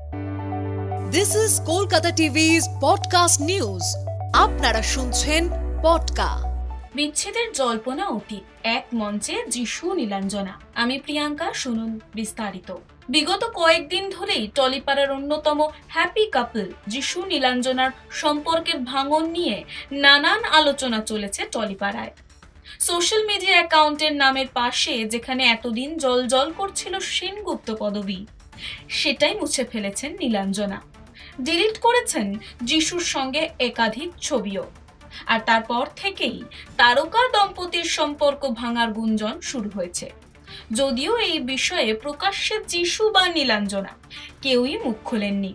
This is Kolkata TV's podcast news. আপনারা শুনছেন পডকা। বিচ্ছেদের জল্পনা অতীত, এক মঞ্চে যিশু নীলাঞ্জনা। আমি প্রিয়াঙ্কা, শুনুন বিস্তারিত। বিগত কয়েকদিন ধরেই টলিপাড়ার অন্যতম হ্যাপি কাপল যিশু নীলাঞ্জনার সম্পর্কের ভাঙন নিয়ে নানান আলোচনা চলেছে টলিপাড়ায়। সোশ্যাল মিডিয়া অ্যাকাউন্টের নামের পাশে যেখানে এতদিন জল করছিল সেনগুপ্ত পদবী, সেটাই মুছে ফেলেছেন নীলাঞ্জনা। ডিলিট করেছেন যিশুর সঙ্গে একাধিক ছবিও। আর তারপর থেকেই তারকা দম্পতির সম্পর্ক ভাঙার গুঞ্জন শুরু হয়েছে। যদিও এই বিষয়ে প্রকাশ্যে যিশু বা নীলাঞ্জনা কেউই মুখ খোলেননি।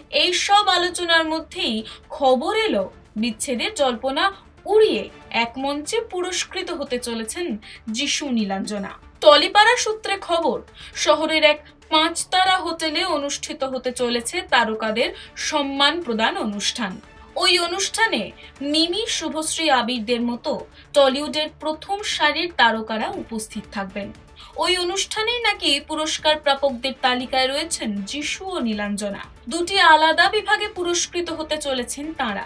এই সব আলোচনার মধ্যেই খবর এলো বিচ্ছেদের জল্পনা উড়িয়ে এক মঞ্চে পুরস্কৃত হতে চলেছেন যিশু নীলাঞ্জনা। টলিপাড়া সূত্রে খবর, শহরের এক 5 তারা হোটেলে অনুষ্ঠিত হতে চলেছে তারকাদের সম্মান প্রদান অনুষ্ঠান। ওই অনুষ্ঠানে মিমি, শুভশ্রী, আবিরদের মতো টলিউডের প্রথম সারির তারকারা উপস্থিত থাকবেন। ওই অনুষ্ঠানেই নাকি পুরস্কার প্রাপকদের তালিকায় রয়েছেন যিশু ও নীলাঞ্জনা। দুটি আলাদা বিভাগে পুরস্কৃত হতে চলেছেন তাঁরা।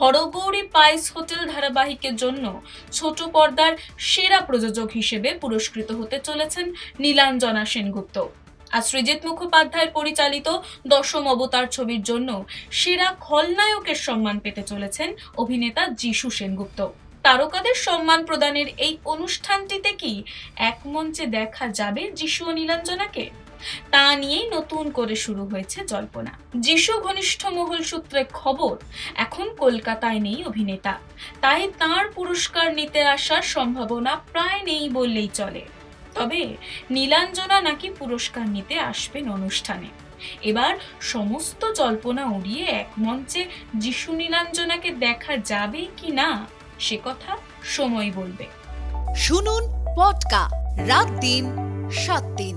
হরগৌরী পাইস হোটেল ধারাবাহিকের জন্য ছোট পর্দার সেরা প্রযোজক হিসেবে পুরস্কৃত হতে চলেছেন নীলাঞ্জনা সেনগুপ্ত। আর সৃজিত মুখোপাধ্যায়ের পরিচালিত 10ম অবতার ছবির জন্য সেরা খলনায়কের সম্মান পেতে চলেছেন অভিনেতা যিশু সেনগুপ্ত। তারকাদের সম্মান প্রদানের এই অনুষ্ঠানটিতে কি এক মঞ্চে দেখা যাবে যিশু ও নীলাঞ্জনাকে? তা নিয়েই নতুন করে শুরু হয়েছে জল্পনা। যিশু ঘনিষ্ঠ মহল সূত্রে খবর, এখন কলকাতায় নেই অভিনেতা, তাই তার পুরস্কার নিতে আসার সম্ভাবনা প্রায় নেই বললেই চলে। তবে নীলাঞ্জনা নাকি পুরস্কার নিতে আসবেন অনুষ্ঠানে। এবার সমস্ত জল্পনা উড়িয়ে এক মঞ্চে যিশু নীলাঞ্জনাকে দেখা যাবে কি না সে কথা সময় বলবে। শুনুন পডকা, রাত দিন 7 দিন।